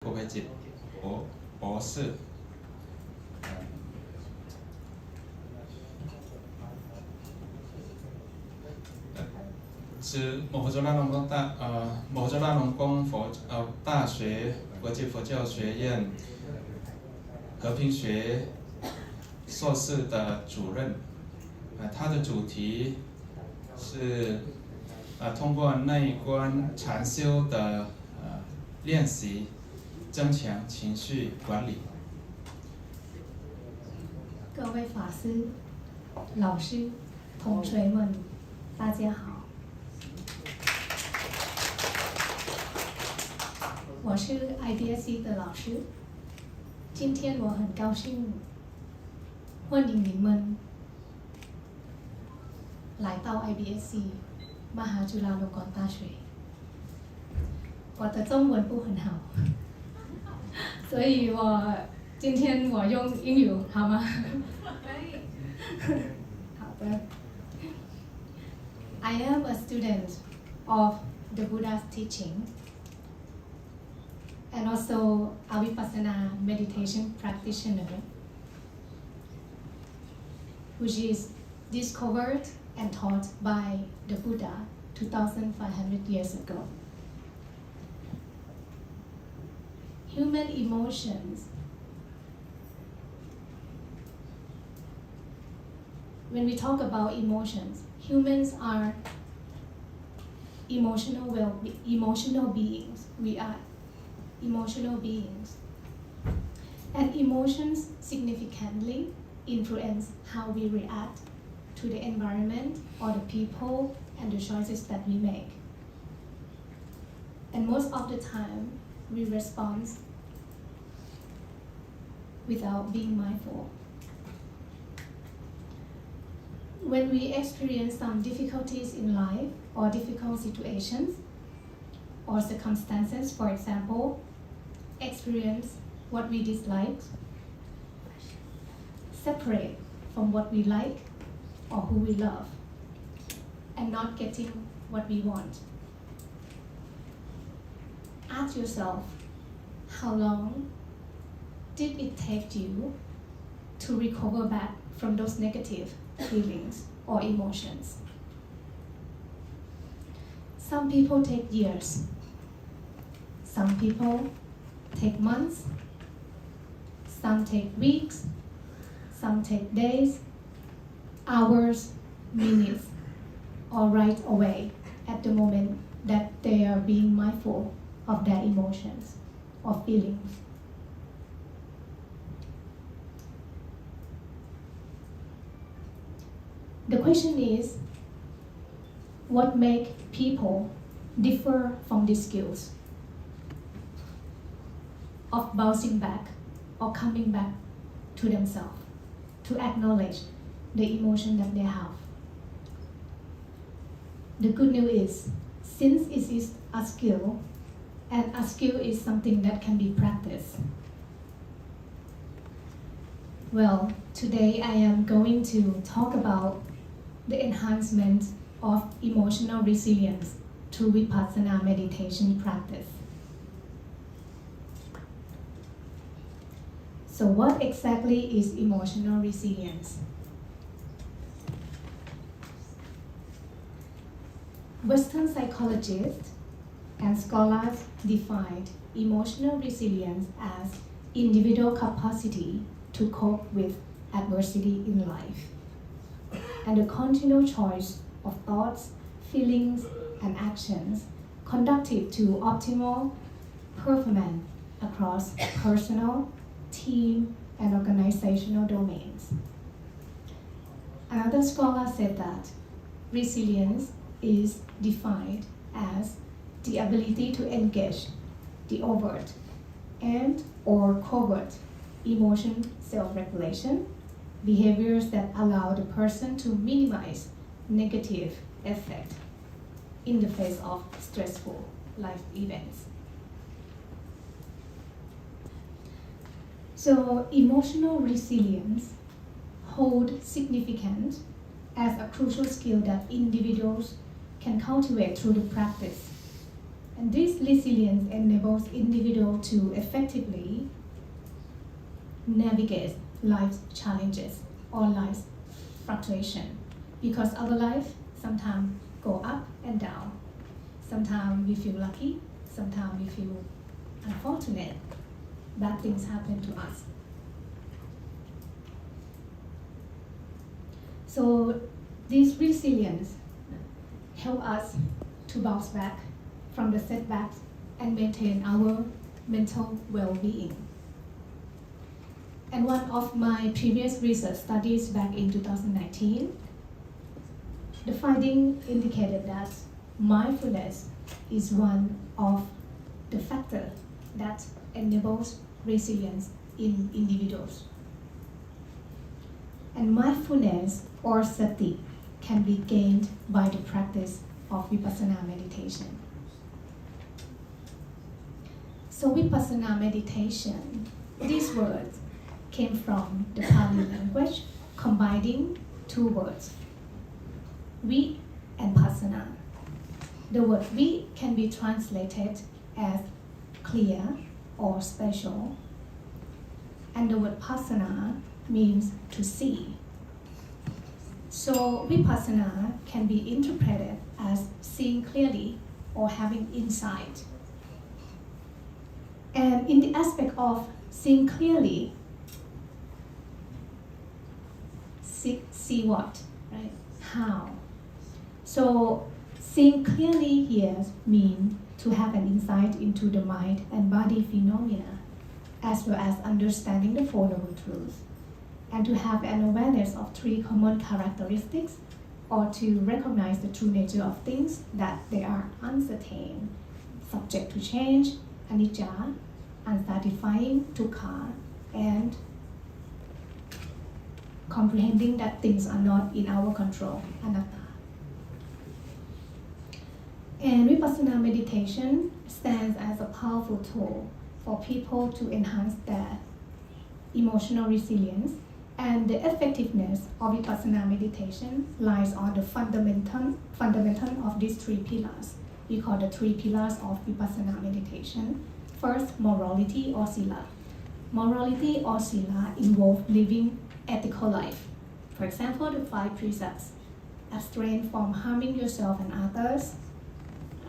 Phophichit 博士。是摩诃拉隆功大学国际佛教学院和平学硕士的主任。他的主题是通过内观禅修的练习增强情绪管理。各位法师、老师、同学们，大家好。我是 IBSC 的老师，今天我很高兴欢迎你们来到 IBSC 马哈朱拉隆功大学。我的中文不很好，所以今天我用英语好吗？可以。好的。I am a student of the Buddha's teaching and also a Vipassana meditation practitioner, which is discovered and taught by the Buddha 2,500 years ago. Human emotions. When we talk about emotions, humans are emotional beings. We are emotional beings. And emotions significantly influence how we react to the environment or the people and the choices that we make. And most of the time, we respond without being mindful. When we experience some difficulties in life or difficult situations or circumstances, for example, experience what we dislike, separate from what we like or who we love, and not getting what we want. Ask yourself, how long did it take you to recover back from those negative feelings or emotions? Some people take years. Some people take months. Some take weeks. Some take days, hours, minutes, or right away at the moment that they are being mindful of their emotions or feelings. The question is, what makes people differ from these skills of bouncing back or coming back to themselves, to acknowledge the emotion that they have? The good news is, since it is a skill, and a skill is something that can be practiced. Well, today I am going to talk about the enhancement of emotional resilience through Vipassana meditation practice. So what exactly is emotional resilience? Western psychologists and scholars define emotional resilience as individual capacity to cope with adversity in life, and the continual choice of thoughts, feelings, and actions conducive to optimal performance across personal, team, and organizational domains. Another scholar said that resilience is defined as the ability to engage the overt and or covert emotion self-regulation, behaviors that allow the person to minimize negative effect in the face of stressful life events. So emotional resilience holds significance as a crucial skill that individuals can cultivate through the practice And this resilience enables individuals to effectively navigate life's challenges or life's fluctuation. Because our life sometimes go up and down. Sometimes we feel lucky, sometimes we feel unfortunate. Bad things happen to us. So this resilience help us to bounce back from the setbacks and maintain our mental well-being. And one of my previous research studies back in 2019, the finding indicated that mindfulness is one of the factors that enables resilience in individuals. And mindfulness or sati can be gained by the practice of Vipassana meditation. So Vipassana meditation, these words came from the Pali language, combining two words, vi and passana. The word vi can be translated as clear or special, and the word passana means to see. So Vipassana can be interpreted as seeing clearly or having insight. And in the aspect of seeing clearly, see what, right? How? So seeing clearly here means to have an insight into the mind and body phenomena, as well as understanding the Four Noble Truths, and to have an awareness of three common characteristics, or to recognize the true nature of things, that they are uncertain, subject to change, anicca, unsatisfying, dukkha, and comprehending that things are not in our control, anatta. And Vipassana meditation stands as a powerful tool for people to enhance their emotional resilience, and the effectiveness of Vipassana meditation lies on the fundamental of these three pillars. We call the three pillars of Vipassana meditation. First, morality or sila. Morality or sila involves living ethical life. For example, the 5 precepts: abstain from harming yourself and others,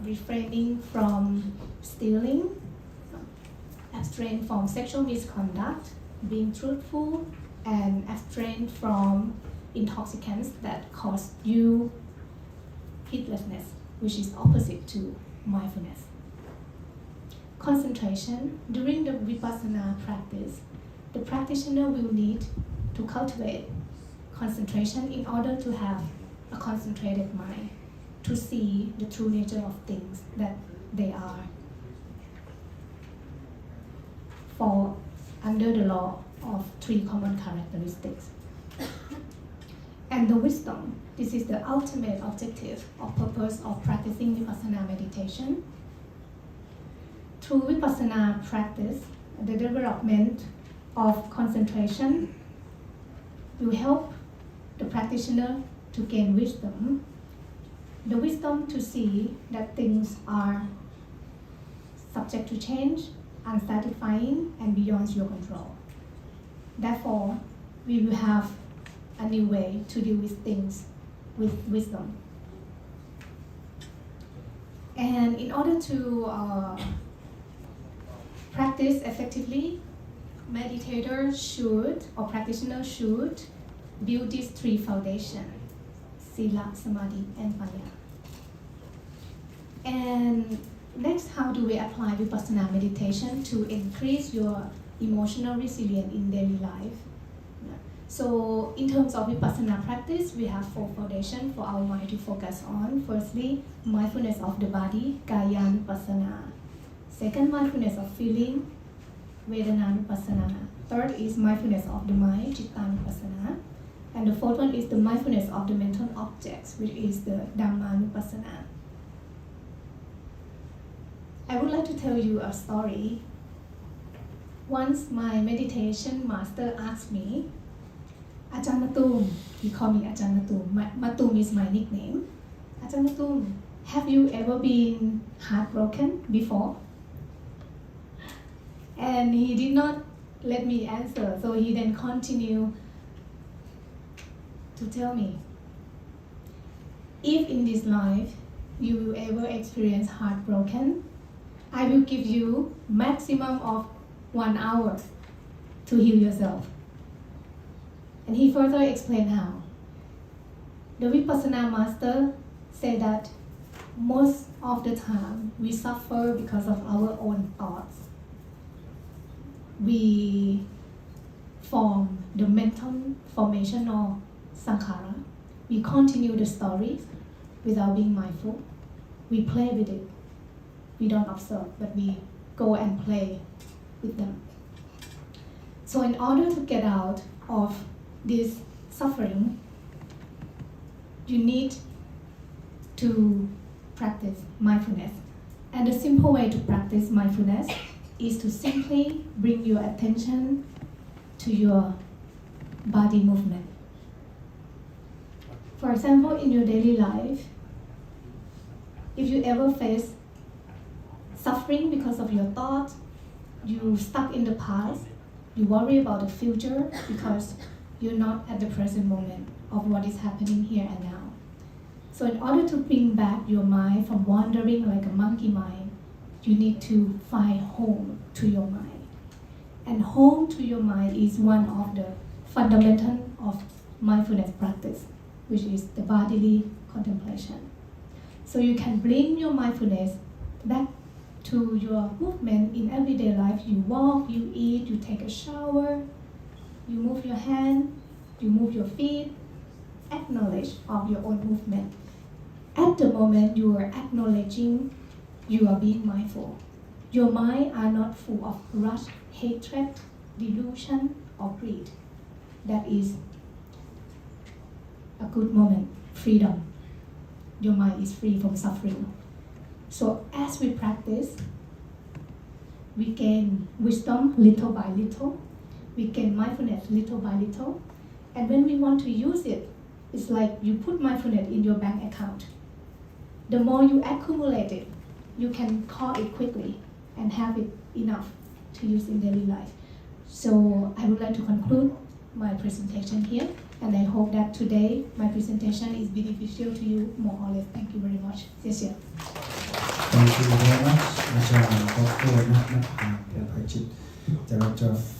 refraining from stealing, abstain from sexual misconduct, being truthful, and abstain from intoxicants that cause you heedlessness, which is opposite to mindfulness. Concentration. During the Vipassana practice, the practitioner will need to cultivate concentration in order to have a concentrated mind, to see the true nature of things that they are, for under the law of 3 common characteristics. And the wisdom. This is the ultimate objective or purpose of practicing Vipassana meditation. Through Vipassana practice, the development of concentration will help the practitioner to gain wisdom. The wisdom to see that things are subject to change, unsatisfying, and beyond your control. Therefore, we will have a new way to deal with things with wisdom. And in order to practice effectively, meditators should, or practitioners should, build these 3 foundations: sila, samadhi, and panya. And next, how do we apply Vipassana meditation to increase your emotional resilience in daily life? So in terms of Vipassana practice, we have 4 foundations for our mind to focus on. Firstly, mindfulness of the body, kaya vipassana. Second, mindfulness of feeling, vedana vipassana. Third is mindfulness of the mind, citta vipassana. And the fourth one is the mindfulness of the mental objects, which is the Dhamma vipassana. I would like to tell you a story. Once my meditation master asked me, Ajahn Matum, he called me Ajahn Matum. Matum is my nickname. Ajahn Matum, have you ever been heartbroken before? And he did not let me answer, so he then continued to tell me, if in this life you will ever experience heartbroken, I will give you maximum of 1 hour to heal yourself. And he further explained how. The Vipassana master said that most of the time we suffer because of our own thoughts. We form the mental formation or sankhara. We continue the stories without being mindful. We play with it. We don't observe, but we go and play with them. So in order to get out of this suffering, you need to practice mindfulness. And the simple way to practice mindfulness is to simply bring your attention to your body movement. For example, in your daily life, if you ever face suffering because of your thoughts, you stuck in the past, you worry about the future because you're not at the present moment of what is happening here and now. So in order to bring back your mind from wandering like a monkey mind, you need to find home to your mind. And home to your mind is one of the fundamentals of mindfulness practice, which is the bodily contemplation. So you can bring your mindfulness back to your movement in everyday life. You walk, you eat, you take a shower, you move your hand, you move your feet, acknowledge of your own movement. At the moment you are acknowledging, you are being mindful. Your mind are not full of rush, hatred, delusion, or greed. That is a good moment, freedom. Your mind is free from suffering. So as we practice, we gain wisdom little by little. We gain mindfulness little by little. And when we want to use it, it's like you put mindfulness in your bank account. The more you accumulate it, you can call it quickly and have it enough to use in daily life. So I would like to conclude my presentation here, and I hope that today my presentation is beneficial to you more or less. Thank you very much. 谢谢. Thank you very much, Dr. Nadnapang, Phophichit, Director of